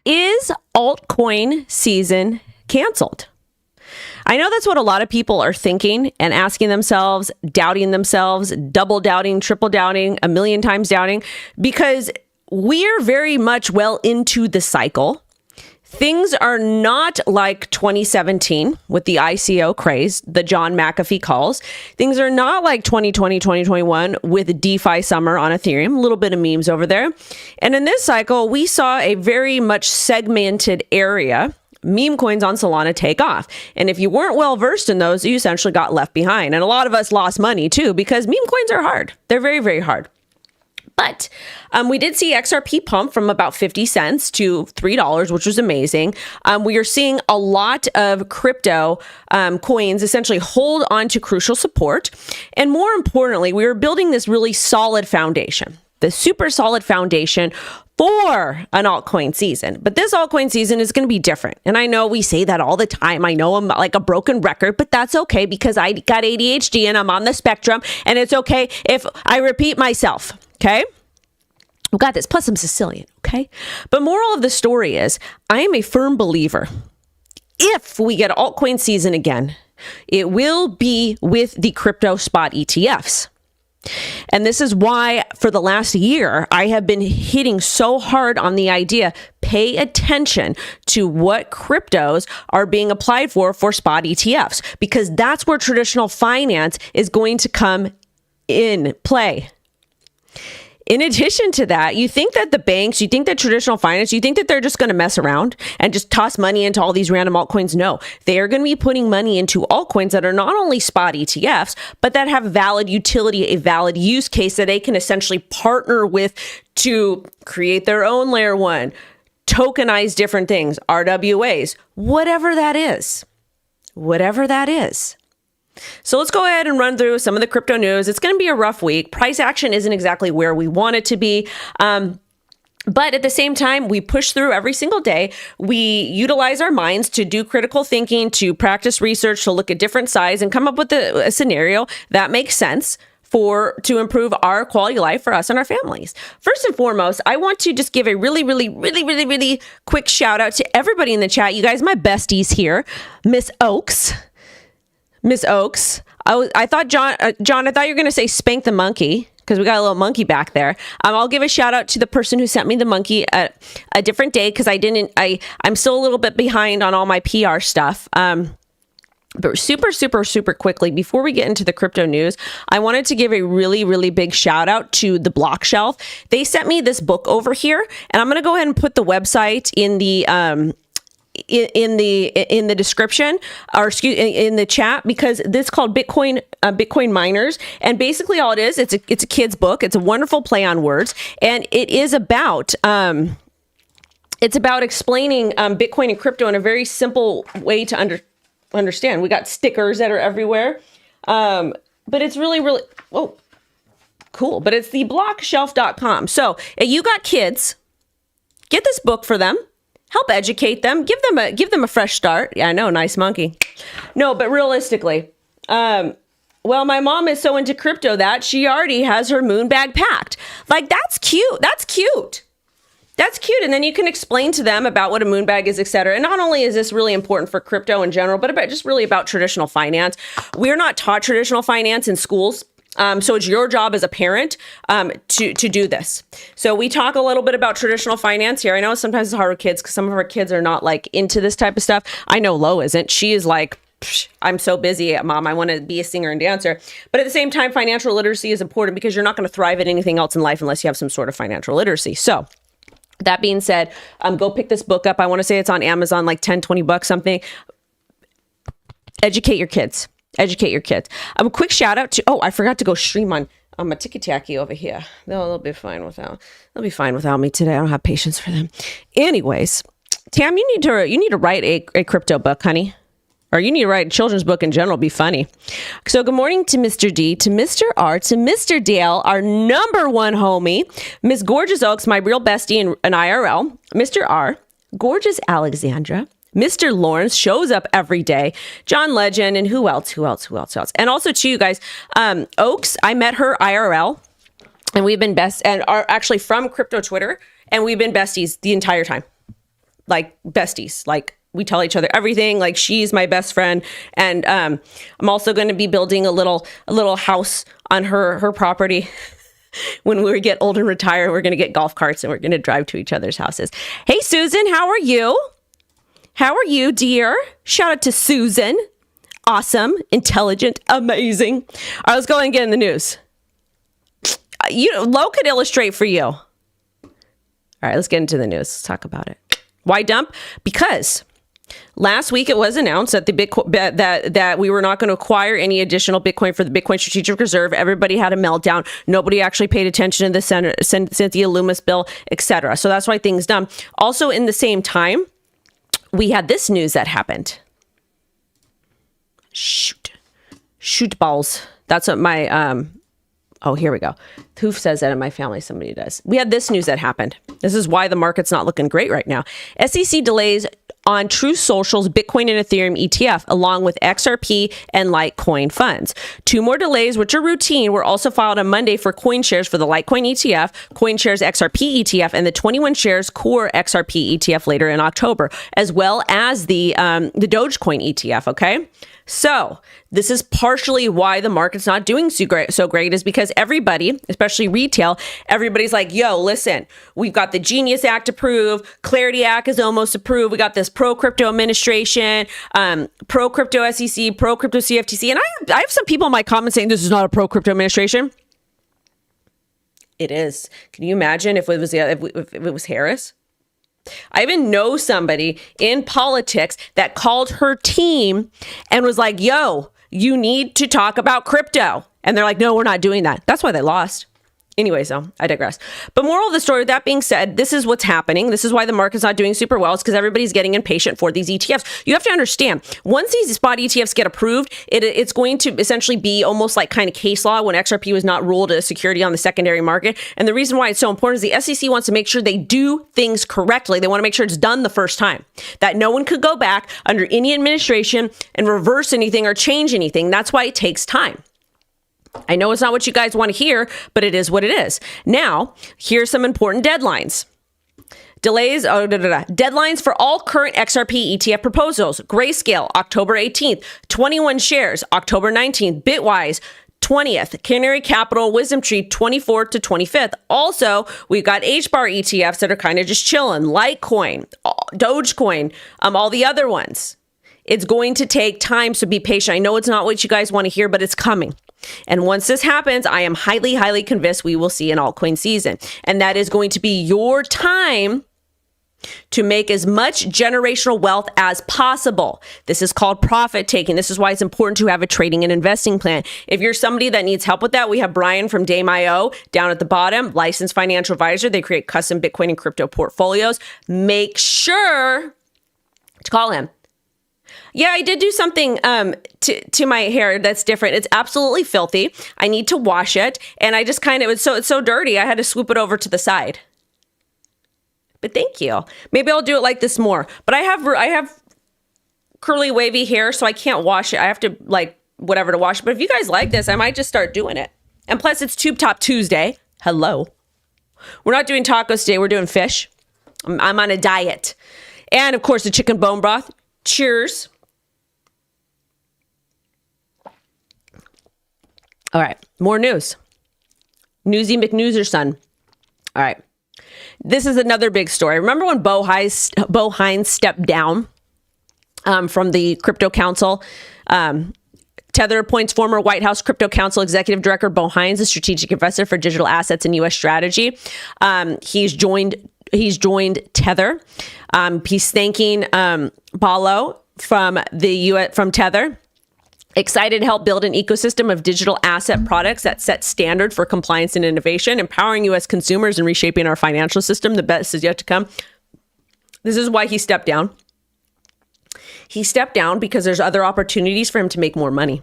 Is altcoin season canceled? I know that's what a lot of people are thinking and asking themselves, doubting themselves, double doubting, triple doubting, a million times doubting, because we're very much well into the cycle. Things are not like 2017 with the ICO craze that John McAfee calls. Things are not like 2020, 2021 with DeFi summer on Ethereum, a little bit of memes over there. And in this cycle, we saw a very much segmented area, meme coins on Solana, take off. And if you weren't well versed in those, you essentially got left behind. And a lot of us lost money too, because meme coins are hard. They're very, very hard. But we did see XRP pump from about 50 cents to $3, which was amazing. We are seeing a lot of crypto coins essentially hold on to crucial support. And more importantly, we are building this really solid foundation, the super solid foundation for an altcoin season. But this altcoin season is going to be different. And I know we say that all the time. I know I'm like a broken record, but that's okay because I got ADHD and I'm on the spectrum. And it's okay if I repeat myself. Okay? We got this. Plus I'm Sicilian. Okay? But moral of the story is I am a firm believer. If we get altcoin season again, it will be with the crypto spot ETFs. And this is why for the last year, I have been hitting so hard on the idea, pay attention to what cryptos are being applied for spot ETFs, because that's where traditional finance is going to come in play. In addition to that, you think that the banks, you think that traditional finance, you think that they're just going to mess around and just toss money into all these random altcoins. No, they are going to be putting money into altcoins that are not only spot ETFs, but that have valid utility, a valid use case that they can essentially partner with to create their own layer one, tokenize different things, RWAs, whatever that is, whatever that is. So let's go ahead and run through some of the crypto news. It's going to be a rough week. Price action isn't exactly where we want it to be. But at the same time, we push through every single day. We utilize our minds to do critical thinking, to practice research, to look at different sides and come up with a scenario that makes sense to improve our quality of life for us and our families. First and foremost, I want to just give a really quick shout out to everybody in the chat. You guys, my besties here, Miss Oaks. I thought, John, I thought you were going to say spank the monkey because we got a little monkey back there. I'll give a shout out to the person who sent me the monkey at a different day because I'm still a little bit behind on all my PR stuff. But super quickly, before we get into the crypto news, I wanted to give a really big shout out to the Block Shelf. They sent me this book over here, and I'm going to go ahead and put the website in the in the description, or in the chat, because this is called Bitcoin Miners, and basically all it is, it's a kid's book. It's a wonderful play on words, and it is about explaining Bitcoin and crypto in a very simple way to understand. We got stickers that are everywhere, but it's really cool. But it's the blockshelf.com. So if you got kids, get this book for them. Help educate them. Give them a fresh start. Yeah, I know, nice monkey. No, but realistically, well, my mom is so into crypto that she already has her moon bag packed. Like, that's cute. That's cute. And then you can explain to them about what a moon bag is, etc. And not only is this really important for crypto in general, but about traditional finance. We're not taught traditional finance in schools. So it's your job as a parent to do this. So we talk a little bit about traditional finance here. I know sometimes it's hard with kids because some of our kids are not like into this type of stuff. I know Lo isn't. She is like, I'm so busy, Mom. I want to be a singer and dancer. But at the same time, financial literacy is important because you're not going to thrive at anything else in life unless you have some sort of financial literacy. So that being said, go pick this book up. I want to say it's on Amazon, like $10-20 something. Educate your kids. A quick shout out to, I forgot to go stream on my Tiki-Taki over here. They'll be fine without me today. I don't have patience for them. Anyways, Tam, you need to write a crypto book, honey. Or you need to write a children's book in general, be funny. So good morning to Mr. D, to Mr. R, to Mr. Dale, our number one homie, Miss Gorgeous Oaks, my real bestie in IRL, Mr. R, Gorgeous Alexandra, Mr. Lawrence shows up every day. John Legend, and who else? And also to you guys, Oaks, I met her IRL, and we've been and are actually from Crypto Twitter, and we've been besties the entire time. like besties. Like we tell each other everything. Like she's my best friend. And I'm also going to be building a little house on her property. When we get old and retire, we're going to get golf carts and we're going to drive to each other's houses. Hey, Susan, how are you? How are you, dear? Shout out to Susan. Awesome, intelligent, amazing. All right, let's go and get in the news. Lo could illustrate for you. All right, let's get into the news. Let's talk about it. Why dump? Because last week it was announced that that we were not going to acquire any additional Bitcoin for the Bitcoin Strategic Reserve. Everybody had a meltdown. Nobody actually paid attention to the Cynthia Loomis bill, etc. So that's why things dumb. Also, in the same time, we had this news that happened. Shoot balls. That's what my oh, here we go. Who says that in my family? Somebody does. We had this news that happened. This is why the market's not looking great right now. SEC delays on True Social's Bitcoin and Ethereum ETF, along with XRP and Litecoin funds. 2 more delays, which are routine, were also filed on Monday for coin shares for the Litecoin ETF, CoinShares XRP ETF, and the 21 shares Core XRP ETF later in October, as well as the Dogecoin ETF, okay? So this is partially why the market's not doing so great is because everybody, especially retail, everybody's like, yo, listen, we've got the Genius Act approved. Clarity Act is almost approved. We got this pro-crypto administration, pro-crypto SEC, pro-crypto CFTC. And I have some people in my comments saying this is not a pro-crypto administration. It is. Can you imagine if it was Harris? I even know somebody in politics that called her team and was like, yo, you need to talk about crypto. And they're like, no, we're not doing that. That's why they lost. Anyways, though, I digress. But moral of the story, that being said, this is what's happening. This is why the market's not doing super well. It's because everybody's getting impatient for these ETFs. You have to understand, once these spot ETFs get approved, it's going to essentially be almost like kind of case law when XRP was not ruled a security on the secondary market. And the reason why it's so important is the SEC wants to make sure they do things correctly. They want to make sure it's done the first time, that no one could go back under any administration and reverse anything or change anything. That's why it takes time. I know it's not what you guys want to hear, but it is what it is. Now, here's some important deadlines. Deadlines for all current XRP ETF proposals. Grayscale, October 18th. 21 shares, October 19th. Bitwise, 20th. Canary Capital, Wisdom Tree, 24th to 25th. Also, we've got HBAR ETFs that are kind of just chilling. Litecoin, Dogecoin, all the other ones. It's going to take time, so be patient. I know it's not what you guys want to hear, but it's coming. And once this happens, I am highly, highly convinced we will see an altcoin season. And that is going to be your time to make as much generational wealth as possible. This is called profit taking. This is why it's important to have a trading and investing plan. If you're somebody that needs help with that, we have Brian from Dame.io down at the bottom, licensed financial advisor. They create custom Bitcoin and crypto portfolios. Make sure to call him. Yeah, I did do something to my hair that's different. It's absolutely filthy. I need to wash it. And I just it's so dirty. I had to swoop it over to the side. But thank you. Maybe I'll do it like this more. But I have curly wavy hair, so I can't wash it. I have to whatever to wash it. But if you guys like this, I might just start doing it. And plus it's Tube Top Tuesday. Hello. We're not doing tacos today. We're doing fish. I'm on a diet. And of course the chicken bone broth. Cheers. All right, more news. Newsy McNewserson. All right, this is another big story. Remember when Bo Hines stepped down from the Crypto Council? Tether appoints former White House Crypto Council Executive Director Bo Hines, a strategic investor for digital assets and U.S. strategy. He's joined Tether. He's thanking Paulo from Tether. Excited to help build an ecosystem of digital asset products that set standard for compliance and innovation, empowering U.S. consumers and reshaping our financial system. The best is yet to come. This is why he stepped down. He stepped down because there's other opportunities for him to make more money.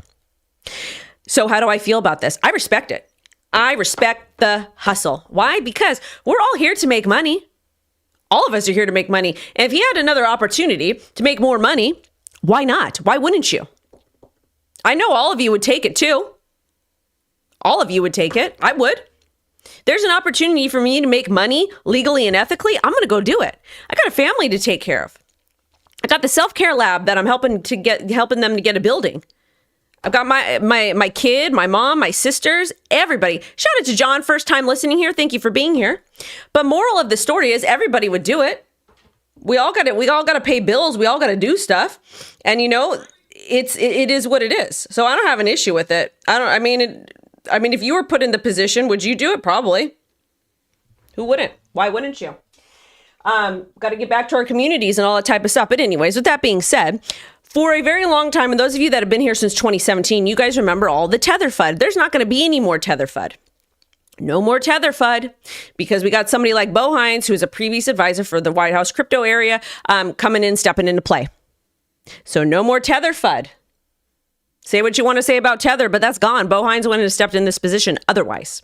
So how do I feel about this? I respect it. I respect the hustle. Why? Because we're all here to make money. All of us are here to make money. And if he had another opportunity to make more money, why not? Why wouldn't you? I know all of you would take it too. All of you would take it. I would. There's an opportunity for me to make money legally and ethically. I'm going to go do it. I got a family to take care of. I got the self-care lab that I'm helping them to get a building. I've got my kid, my mom, my sisters, everybody. Shout out to John, first time listening here. Thank you for being here. But moral of the story is everybody would do it. We all got to pay bills. We all got to do stuff. And it is what it is. So I don't have an issue with it. I mean, if you were put in the position, would you do it? Probably. Who wouldn't? Why wouldn't you? Got to get back to our communities and all that type of stuff. But anyways, with that being said, for a very long time, and those of you that have been here since 2017, you guys remember all the Tether FUD. There's not going to be any more Tether FUD. No more Tether FUD, because we got somebody like Bo Hines, who is a previous advisor for the White House crypto area, coming in, stepping into play. So no more Tether FUD. Say what you want to say about Tether, but that's gone. Bo Hines went and stepped in this position otherwise.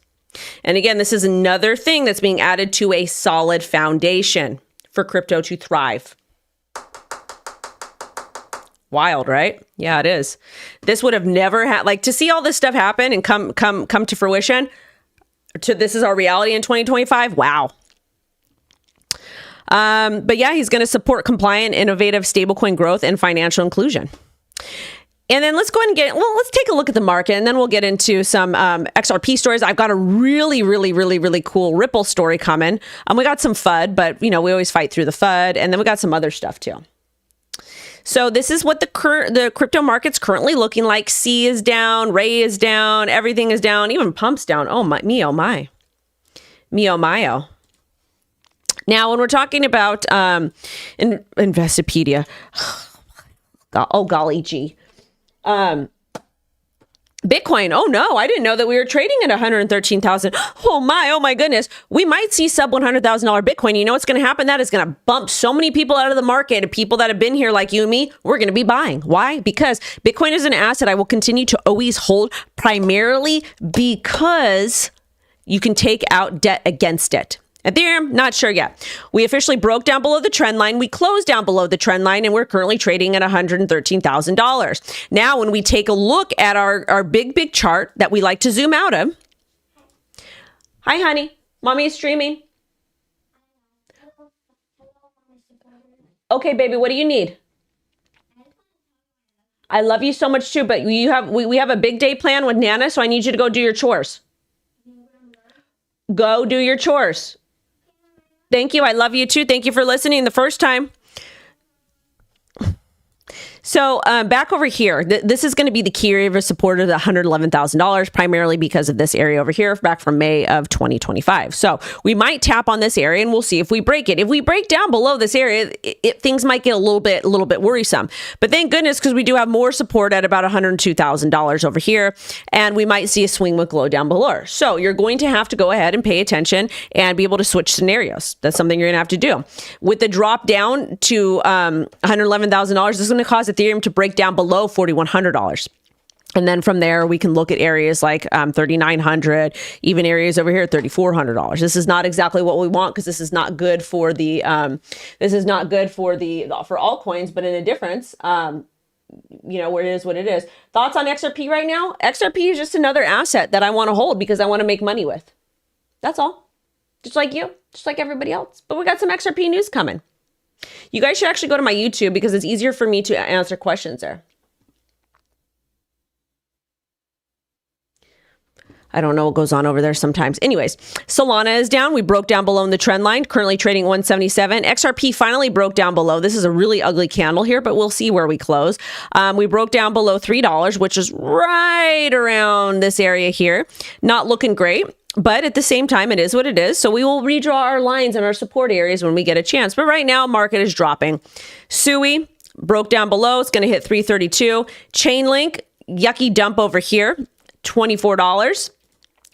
And again, this is another thing that's being added to a solid foundation for crypto to thrive. Wild, right? Yeah, it is. This would have never had, to see all this stuff happen and come to fruition. This is our reality in 2025. Wow. But yeah, he's going to support compliant, innovative stablecoin growth and financial inclusion. And then let's go ahead and let's take a look at the market, and then we'll get into some XRP stories. I've got a really, really, really, really cool Ripple story coming. We got some FUD, but we always fight through the FUD, and then we got some other stuff too. So this is what the crypto market's currently looking like. C is down, Ray is down, everything is down, even Pump's down. Oh my, me oh my. Me oh my oh. Now, when we're talking about Investopedia, oh golly gee. Bitcoin. Oh no, I didn't know that we were trading at 113,000. Oh my goodness. We might see sub $100,000 Bitcoin. You know what's going to happen? That is going to bump so many people out of the market, and people that have been here like you and me, we're going to be buying. Why? Because Bitcoin is an asset I will continue to always hold, primarily because you can take out debt against it. Ethereum, not sure yet. We officially broke down below the trend line. We closed down below the trend line, and we're currently trading at $113,000. Now, when we take a look at our big chart that we like to zoom out of. Hi, honey. Mommy is streaming. Okay, baby, what do you need? I love you so much too, but we have a big day plan with Nana, so I need you to go do your chores. Go do your chores. Thank you. I love you too. Thank you for listening the first time. So back over here, this is going to be the key area of support of the $111,000, primarily because of this area over here back from May of 2025. So we might tap on this area and we'll see if we break it. If we break down below this area, things might get a little bit worrisome. But thank goodness, because we do have more support at about $102,000 over here, and we might see a swing with glow down below. So you're going to have to go ahead and pay attention and be able to switch scenarios. That's something you're going to have to do. With the drop down to $111,000, this is going to cause Ethereum to break down below $4,100. And then from there, we can look at areas like $3,900, even areas over here at $3,400. This is not exactly what we want, because this is not good for the for altcoins, but in a difference, where it is what it is. Thoughts on XRP right now? XRP is just another asset that I want to hold because I want to make money with. That's all. Just like you, just like everybody else. But we got some XRP news coming. You guys should actually go to my YouTube because it's easier for me to answer questions there. I don't know what goes on over there sometimes. Anyways, Solana is down. We broke down below in the trend line, currently trading 177. XRP finally broke down below. This is a really ugly candle here, but we'll see where we close. We broke down below $3, which is right around this area here. Not looking great. But at the same time, it is what it is. So we will redraw our lines and our support areas when we get a chance. But right now, market is dropping. SUI broke down below. It's going to hit 332. Chainlink, yucky dump over here, $24.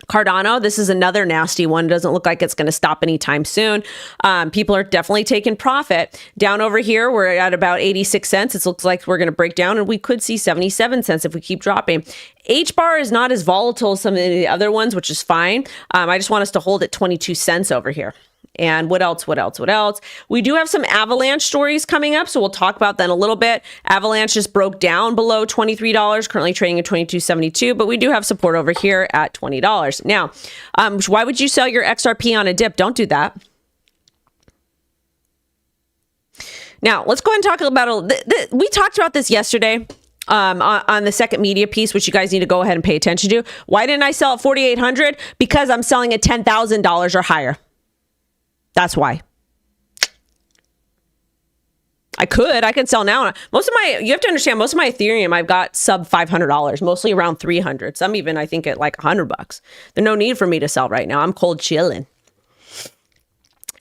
Cardano, this is another nasty one. Doesn't look like it's going to stop anytime soon. People are definitely taking profit. Down over here, we're at about 86 cents. It looks like we're going to break down, and we could see 77 cents if we keep dropping. HBAR is not as volatile as some of the other ones, which is fine. I just want us to hold at 22 cents over here. And what else? We do have some Avalanche stories coming up, so we'll talk about that in a little bit. Avalanche just broke down below $23, currently trading at $22.72, but we do have support over here at $20. Now, why would you sell your XRP on a dip? Don't do that. Now, let's go ahead and talk about we talked about this yesterday on the second media piece, which you guys need to go ahead and pay attention to. Why didn't I sell at 4,800? Because I'm selling at $10,000 or higher. That's why. I can sell now. You have to understand, most of my Ethereum, I've got sub $500, mostly around 300. Some even, I think, at like $100. There's no need for me to sell right now. I'm cold chilling.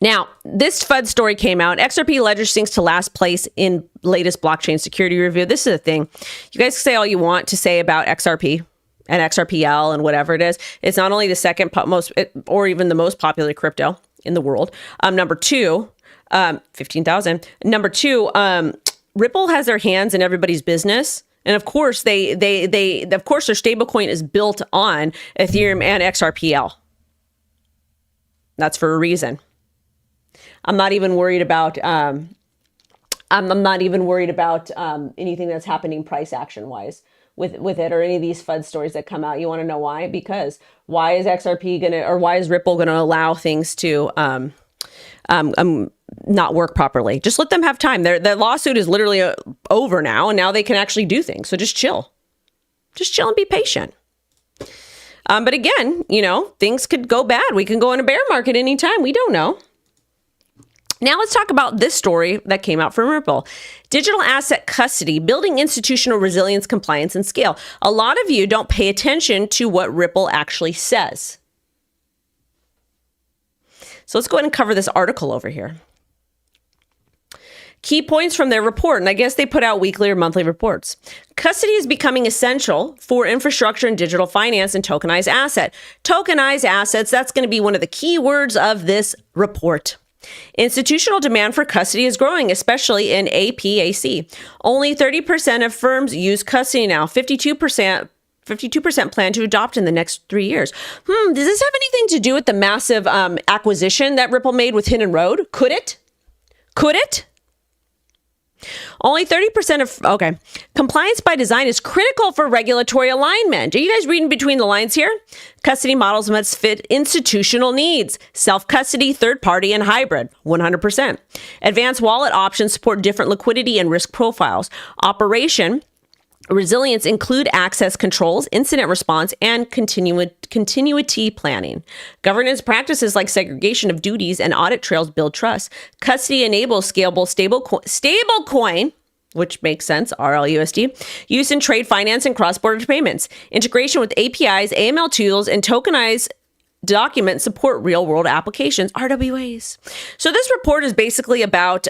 Now, this FUD story came out. XRP ledger sinks to last place in latest blockchain security review. This is the thing. You guys say all you want to say about XRP and XRPL and whatever it is. It's not only the second most, or even the most popular crypto in the world. Number two, 15,000. Number two, Ripple has their hands in everybody's business. And of course, their stablecoin is built on Ethereum and XRPL. That's for a reason. I'm not even worried about anything that's happening price action wise with it or any of these FUD stories that come out. You want to know why? Because why is Ripple gonna allow things to not work properly? Just let them have time. The lawsuit is literally over now, and now they can actually do things. So just chill and be patient. But again, things could go bad. We can go in a bear market anytime. We don't know. Now let's talk about this story that came out from Ripple. Digital asset custody, building institutional resilience, compliance, and scale. A lot of you don't pay attention to what Ripple actually says. So let's go ahead and cover this article over here. Key points from their report, and I guess they put out weekly or monthly reports. Custody is becoming essential for infrastructure and digital finance and tokenized asset. Tokenized assets, that's going to be one of the key words of this report. Institutional demand for custody is growing, especially in APAC. Only 30% of firms use custody now. 52% plan to adopt in the next 3 years. Does this have anything to do with the massive acquisition that Ripple made with Hidden Road? Could it? Only 30% okay. Compliance by design is critical for regulatory alignment. Are you guys reading between the lines here? Custody models must fit institutional needs. Self-custody, third-party, and hybrid, 100%. Advanced wallet options support different liquidity and risk profiles. Operation resilience include access controls, incident response, and continuity planning. Governance practices like segregation of duties and audit trails build trust. Custody enables scalable stablecoin, which makes sense, RLUSD, use in trade finance and cross-border payments. Integration with APIs, AML tools, and tokenized documents support real-world applications, RWAs. So this report is basically about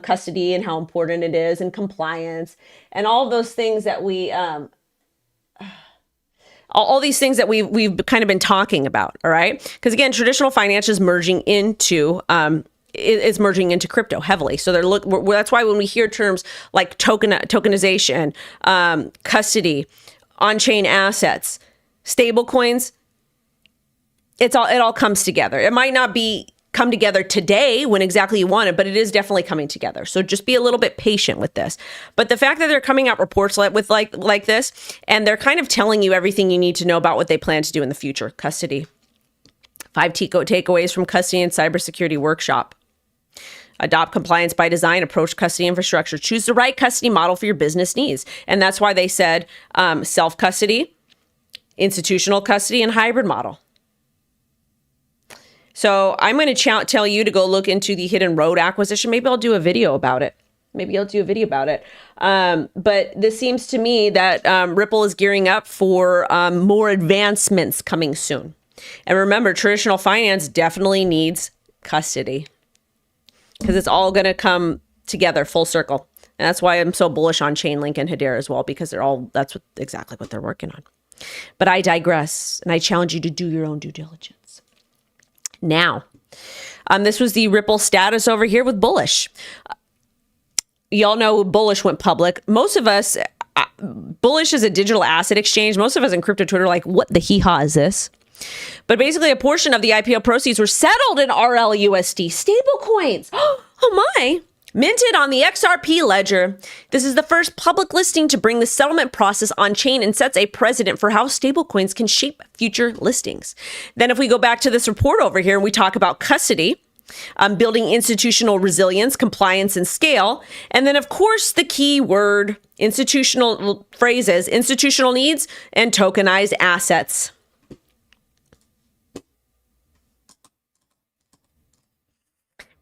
custody and how important it is and compliance and all those things that all these things that we've kind of been talking about. All right. Because again, traditional finance is merging into crypto heavily. So that's why when we hear terms like tokenization, custody, on-chain assets, stable coins, it all comes together. It might not come together today when exactly you want it, but it is definitely coming together. So just be a little bit patient with this. But the fact that they're coming out reports with like this, and they're kind of telling you everything you need to know about what they plan to do in the future. Custody. 5 takeaways from custody and cybersecurity workshop. Adopt compliance by design, approach custody infrastructure. Choose the right custody model for your business needs. And that's why they said self-custody, institutional custody, and hybrid model. So I'm going to tell you to go look into the Hidden Road acquisition. Maybe I'll do a video about it. But this seems to me that Ripple is gearing up for more advancements coming soon. And remember, traditional finance definitely needs custody because it's all going to come together full circle. And that's why I'm so bullish on Chainlink and Hedera as well, because that's exactly what they're working on. But I digress, and I challenge you to do your own due diligence. Now, this was the Ripple status over here with Bullish. Y'all know Bullish went public. Most of us, bullish as a digital asset exchange. Most of us in crypto Twitter are like, what the hee-haw is this? But basically, a portion of the IPO proceeds were settled in RLUSD stablecoins. Oh my. Minted on the XRP ledger. This is the first public listing to bring the settlement process on chain and sets a precedent for how stablecoins can shape future listings. Then if we go back to this report over here and we talk about custody, building institutional resilience, compliance, and scale. And then, of course, the key word, institutional phrases, institutional needs and tokenized assets.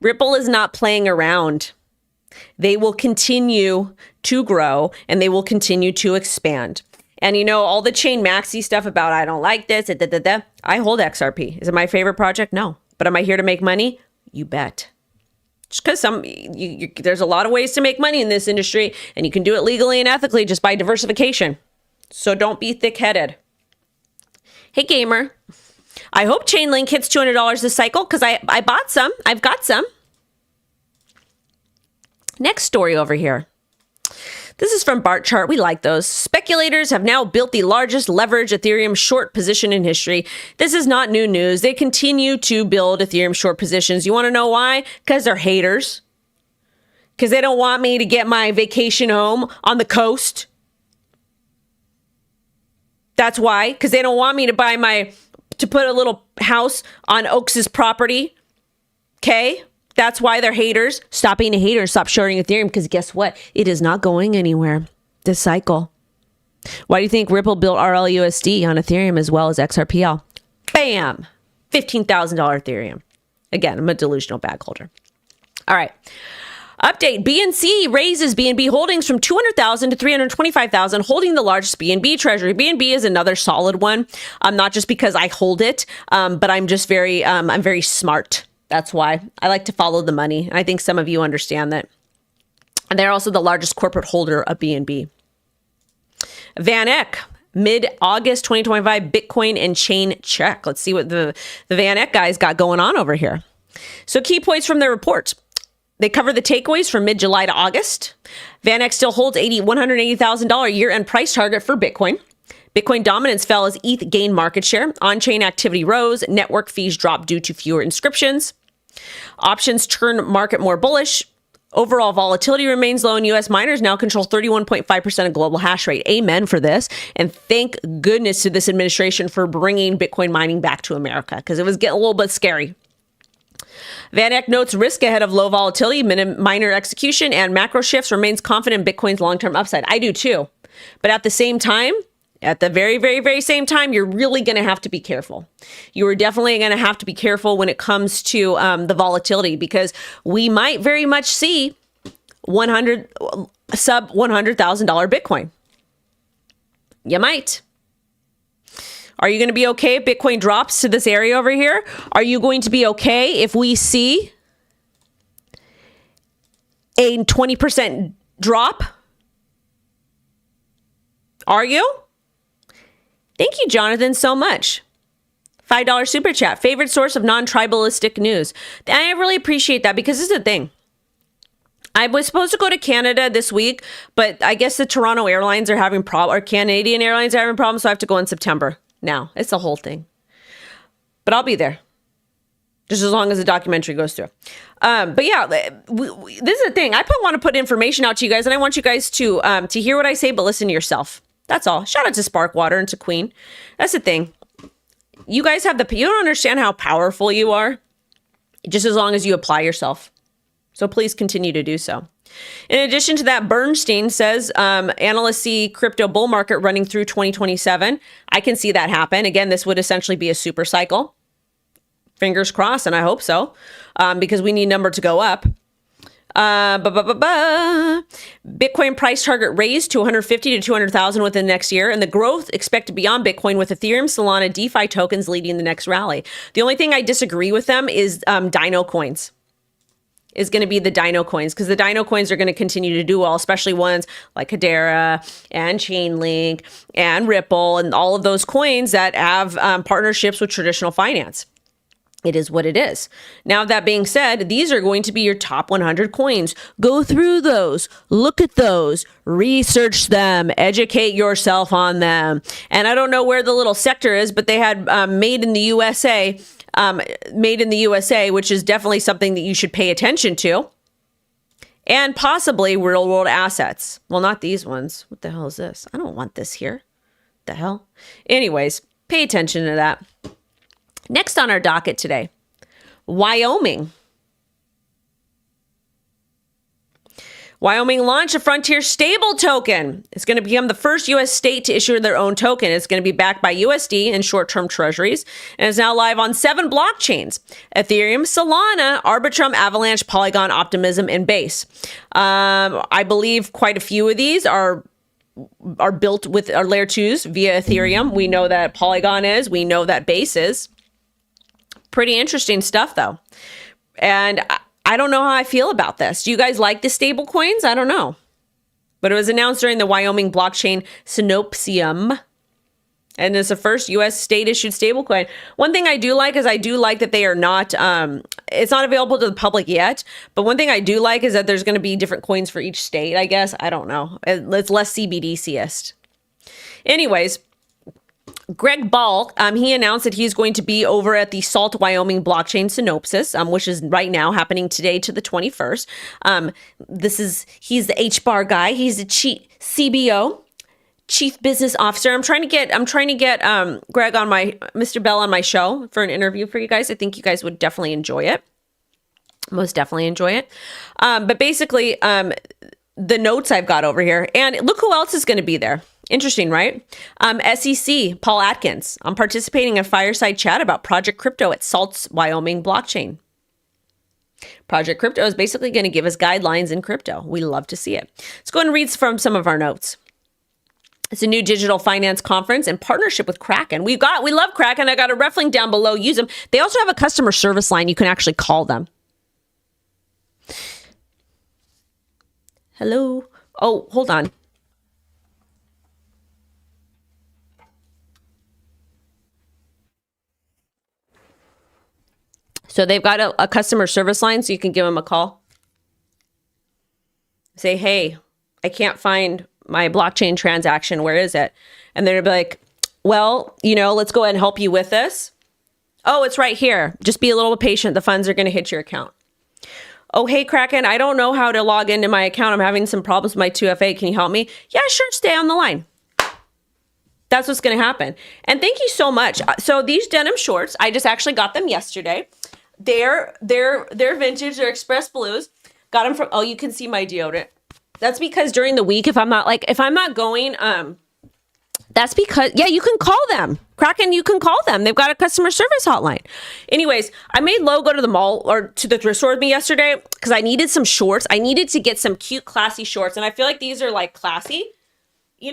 Ripple is not playing around. They will continue to grow and they will continue to expand. And you know, all the chain maxi stuff about I don't like this, I hold XRP. Is it my favorite project? No. But am I here to make money? You bet. Just because there's a lot of ways to make money in this industry and you can do it legally and ethically just by diversification. So don't be thick-headed. Hey, gamer. I hope Chainlink hits $200 this cycle because I bought some. I've got some. Next story over here. This is from Barchart. We like those. Speculators have now built the largest leverage Ethereum short position in history. This is not new news. They continue to build Ethereum short positions. You want to know why? Because they're haters. Because they don't want me to get my vacation home on the coast. That's why. Because they don't want me to put a little house on Oaks' property. Okay? That's why they're haters. Stop being a hater and stop shorting Ethereum because guess what? It is not going anywhere this cycle. Why do you think Ripple built RLUSD on Ethereum as well as XRPL? Bam! $15,000 Ethereum. Again, I'm a delusional bag holder. All right. Update. BNC raises BNB holdings from 200,000 to 325,000, holding the largest BNB treasury. BNB is another solid one. Not just because I hold it, but I'm just I'm very smart. That's why I like to follow the money. And I think some of you understand that. And they're also the largest corporate holder of BNB. Vaneck, mid-August 2025, Bitcoin and chain check. Let's see what the Vaneck guys got going on over here. So key points from their report. They cover the takeaways from mid-July to August. Vaneck still holds $180,000 year-end price target for Bitcoin. Bitcoin dominance fell as ETH gained market share. On-chain activity rose. Network fees dropped due to fewer inscriptions. Options turn market more bullish. Overall volatility remains low, and U.S. miners now control 31.5% of global hash rate. Amen for this. And thank goodness to this administration for bringing Bitcoin mining back to America because it was getting a little bit scary. Vaneck notes risk ahead of low volatility, miner execution, and macro shifts, remains confident in Bitcoin's long-term upside. I do too. But at the same time, at the very, very, very same time, you're really going to have to be careful. You are definitely going to have to be careful when it comes to the volatility because we might very much see sub $100,000 Bitcoin. You might. Are you going to be okay if Bitcoin drops to this area over here? Are you going to be okay if we see a 20% drop? Are you? Thank you, Jonathan, so much. $5 super chat. Favorite source of non-tribalistic news. I really appreciate that because this is the thing. I was supposed to go to Canada this week, but I guess the Toronto Airlines are having problems, or Canadian Airlines are having problems, so I have to go in September. Now, it's the whole thing. But I'll be there. Just as long as the documentary goes through. But yeah, this is the thing. I want to put information out to you guys, and I want you guys to hear what I say, but listen to yourself. That's all. Shout out to Sparkwater and to Queen. That's the thing. You guys have you don't understand how powerful you are, just as long as you apply yourself. So please continue to do so. In addition to that, Bernstein says analysts see crypto bull market running through 2027. I can see that happen. Again, this would essentially be a super cycle. Fingers crossed, and I hope so, because we need number to go up. Bitcoin price target raised to 150 to 200,000 within the next year, and the growth expected beyond Bitcoin with Ethereum, Solana, DeFi tokens leading the next rally. The only thing I disagree with them is Dino coins. Is going to be the Dino coins because the Dino coins are going to continue to do well, especially ones like Hedera and Chainlink and Ripple and all of those coins that have partnerships with traditional finance. It is what it is. Now, that being said, these are going to be your top 100 coins. Go through those, look at those, research them, educate yourself on them. And I don't know where the little sector is, but they had made in the USA, which is definitely something that you should pay attention to. And possibly real world assets. Well, not these ones. What the hell is this? I don't want this here. The hell? Anyways, pay attention to that. Next on our docket today, Wyoming. Wyoming launched a frontier stable token. It's going to become the first U.S. state to issue their own token. It's going to be backed by USD and short-term treasuries, and is now live on 7 blockchains: Ethereum, Solana, Arbitrum, Avalanche, Polygon, Optimism, and Base. I believe quite a few of these are built with our layer 2s via Ethereum. We know that Polygon is. We know that Base is. Pretty interesting stuff, though. And I don't know how I feel about this. Do you guys like the stable coins? I don't know. But it was announced during the Wyoming blockchain Synopsium. And it's the first U.S. state-issued stablecoin. One thing I do like is that they are not, it's not available to the public yet. But one thing I do like is that there's going to be different coins for each state, I guess. I don't know. It's less CBDC-ist. Anyways, Greg Ball, he announced that he's going to be over at the Salt Wyoming blockchain Synopsis, which is right now happening today to the 21st. He's the HBAR guy. He's the CBO, Chief Business Officer. I'm trying to get Greg on Mr. Bell on my show for an interview for you guys. I think you guys would definitely enjoy it. Most definitely enjoy it. But basically, the notes I've got over here, and look who else is going to be there. Interesting, right? SEC, Paul Atkins. I'm participating in a fireside chat about Project Crypto at Salt's Wyoming blockchain. Project Crypto is basically going to give us guidelines in crypto. We love to see it. Let's go ahead and read from some of our notes. It's a new digital finance conference in partnership with Kraken. We love Kraken. I got a ref link down below. Use them. They also have a customer service line. You can actually call them. Hello. Oh, hold on. So they've got a customer service line, so you can give them a call. Say, hey, I can't find my blockchain transaction. Where is it? And they're like, well, let's go ahead and help you with this. Oh, it's right here. Just be a little patient. The funds are going to hit your account. Oh, hey, Kraken, I don't know how to log into my account. I'm having some problems with my 2FA. Can you help me? Yeah, sure. Stay on the line. That's what's going to happen. And thank you so much. So these denim shorts, I just actually got them yesterday. They're vintage. They're Express Blues. Got them from, you can see my deodorant. That's because during the week, if I'm not going, that's because, yeah, you can call them. Kraken, you can call them. They've got a customer service hotline. Anyways, I made Lo go to the mall or to the thrift store with me yesterday because I needed some shorts. I needed to get some cute, classy shorts. And I feel like these are like classy, I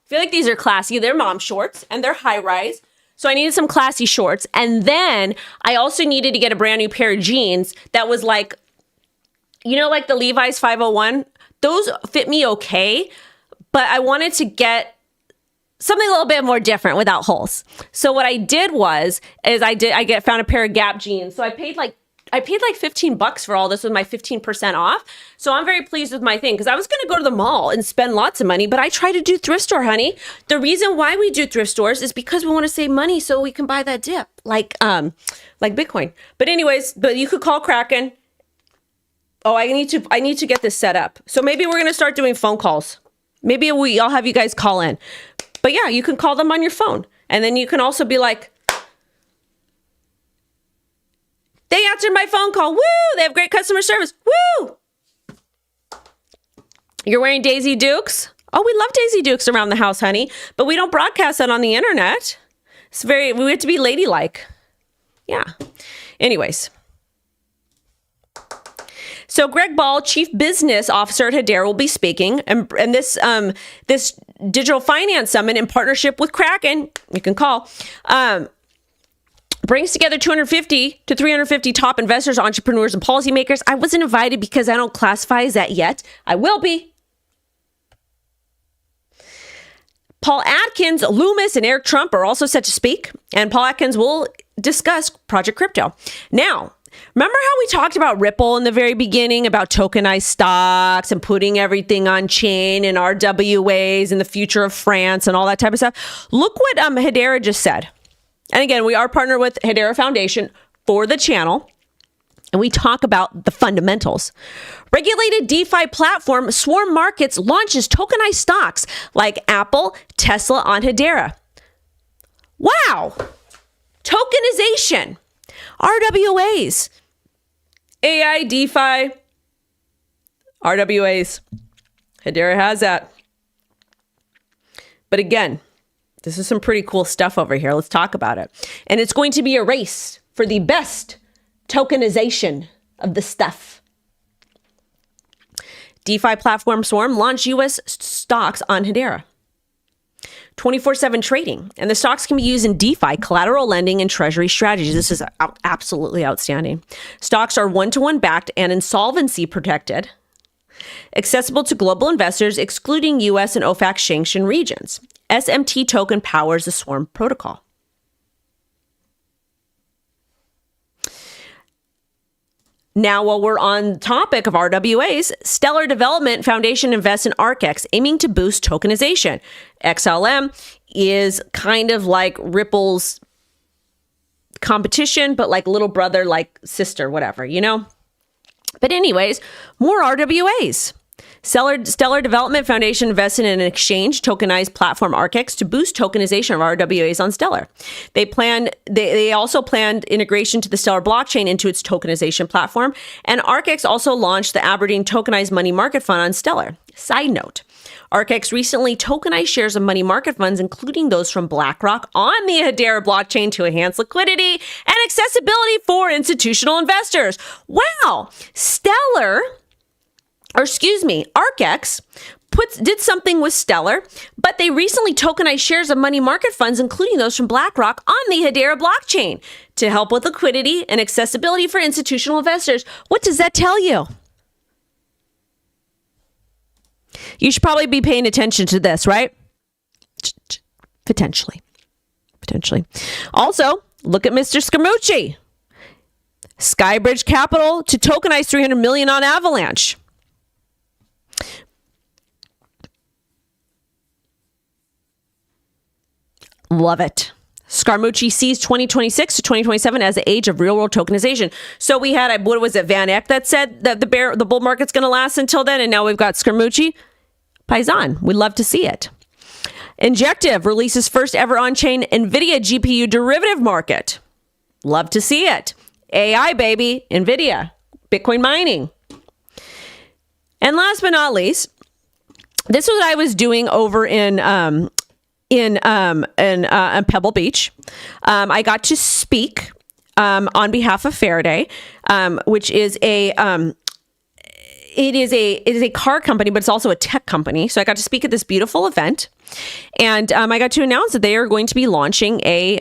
feel like these are classy. They're mom shorts and they're high rise. So I needed some classy shorts. And then I also needed to get a brand new pair of jeans that was like, like the Levi's 501. Those fit me okay, but I wanted to get something a little bit more different without holes. So what I did was, found a pair of Gap jeans. So I paid like $15 for all this with my 15% off. So I'm very pleased with my thing because I was going to go to the mall and spend lots of money, but I try to do thrift store, honey. The reason why we do thrift stores is because we want to save money so we can buy that dip like Bitcoin. But anyways, you could call Kraken. Oh, I need to get this set up. So maybe we're going to start doing phone calls. Maybe I'll have you guys call in. But yeah, you can call them on your phone. And then you can also be like, they answered my phone call. Woo! They have great customer service. Woo! You're wearing Daisy Dukes? Oh, we love Daisy Dukes around the house, honey. But we don't broadcast that on the internet. We have to be ladylike. Yeah. Anyways. So Greg Ball, Chief Business Officer at Hedera, will be speaking. And this digital finance summit in partnership with Kraken, you can call, brings together 250 to 350 top investors, entrepreneurs, and policymakers. I wasn't invited because I don't classify as that yet. I will be. Paul Atkins, Loomis, and Eric Trump are also set to speak, and Paul Atkins will discuss Project Crypto. Now, remember how we talked about Ripple in the very beginning, about tokenized stocks and putting everything on chain and RWAs and the future of France and all that type of stuff? Look what Hedera just said. And again, we are partnered with Hedera Foundation for the channel, and we talk about the fundamentals. Regulated DeFi platform Swarm Markets launches tokenized stocks like Apple, Tesla on Hedera. Wow. Tokenization. RWAs. AI, DeFi, RWAs. Hedera has that. But again, this is some pretty cool stuff over here. Let's talk about it. And it's going to be a race for the best tokenization of the stuff. DeFi platform Swarm launched U.S. stocks on Hedera. 24/7 trading. And the stocks can be used in DeFi, collateral lending, and treasury strategies. This is absolutely outstanding. Stocks are one-to-one backed and insolvency protected. Accessible to global investors, excluding U.S. and OFAC sanctioned regions. SMT token powers the Swarm protocol. Now, while we're on topic of RWAs, Stellar Development Foundation invests in ArcX, aiming to boost tokenization. XLM is kind of like Ripple's competition, but like little brother, like sister, whatever, you know? But anyways, more RWAs. Stellar Development Foundation invested in an exchange tokenized platform ArcX to boost tokenization of RWAs on Stellar. They also planned integration to the Stellar blockchain into its tokenization platform, and ArcX also launched the Aberdeen tokenized money market fund on Stellar. Side note, ArcX recently tokenized shares of money market funds, including those from BlackRock, on the Hedera blockchain to enhance liquidity and accessibility for institutional investors. Wow, ArcX did something with Stellar, but they recently tokenized shares of money market funds, including those from BlackRock, on the Hedera blockchain to help with liquidity and accessibility for institutional investors. What does that tell you? You should probably be paying attention to this, right? Potentially. Also, look at Mr. Scaramucci. Skybridge Capital to tokenize $300 million on Avalanche. Love it. Scaramucci sees 2026 to 2027 as the age of real-world tokenization. So we had, what was it, Vaneck that said that the bull market's going to last until then, and now we've got Scaramucci. Paisan, we'd love to see it. Injective releases first ever on-chain NVIDIA GPU derivative market. Love to see it. AI, baby, NVIDIA, Bitcoin mining. And last but not least, this was what I was doing over in Pebble Beach. I got to speak on behalf of Faraday, which is it is a car company, but it's also a tech company. So I got to speak at this beautiful event, and I got to announce that they are going to be launching a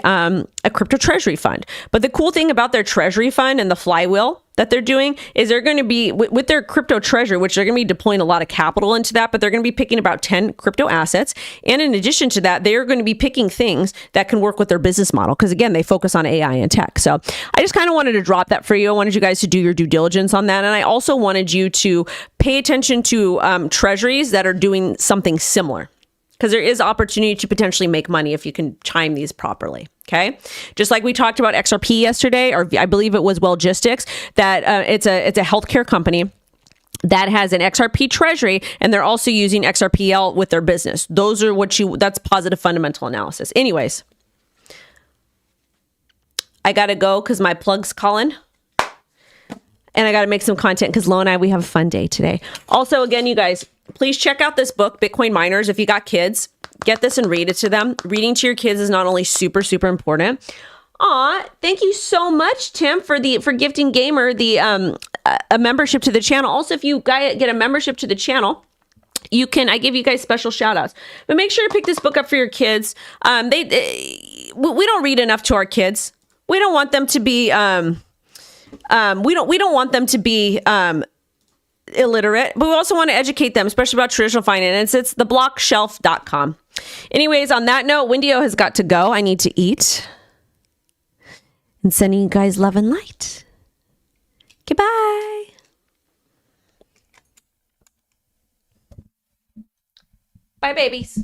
crypto treasury fund. But the cool thing about their treasury fund and the flywheel that they're doing is they're going to be with their crypto treasury, which they're going to be deploying a lot of capital into that, but they're going to be picking about 10 crypto assets. And in addition to that, they're going to be picking things that can work with their business model. Because again, they focus on AI and tech. So I just kind of wanted to drop that for you. I wanted you guys to do your due diligence on that. And I also wanted you to pay attention to treasuries that are doing something similar, because there is opportunity to potentially make money if you can time these properly. Okay. Just like we talked about XRP yesterday, or I believe it was Wellgistics, that it's a healthcare company that has an XRP treasury, and they're also using XRPL with their business. Those are that's positive fundamental analysis. Anyways, I got to go because my plug's calling. And I got to make some content because Lo and I, we have a fun day today. Also, again, you guys, please check out this book, Bitcoin Miners. If you got kids, get this and read it to them. Reading to your kids is not only super, super important. Thank you so much, Tim, for gifting Gamer a membership to the channel. Also, if you guys get a membership to the channel, I give you guys special shout outs. But make sure to pick this book up for your kids. We don't read enough to our kids. We don't want them to be we don't want them to be illiterate, but we also want to educate them, especially about traditional finance. It's theblockshelf.com. Anyways, on that note, WendyO has got to go. I need to eat. And sending you guys love and light. Goodbye. Bye, babies.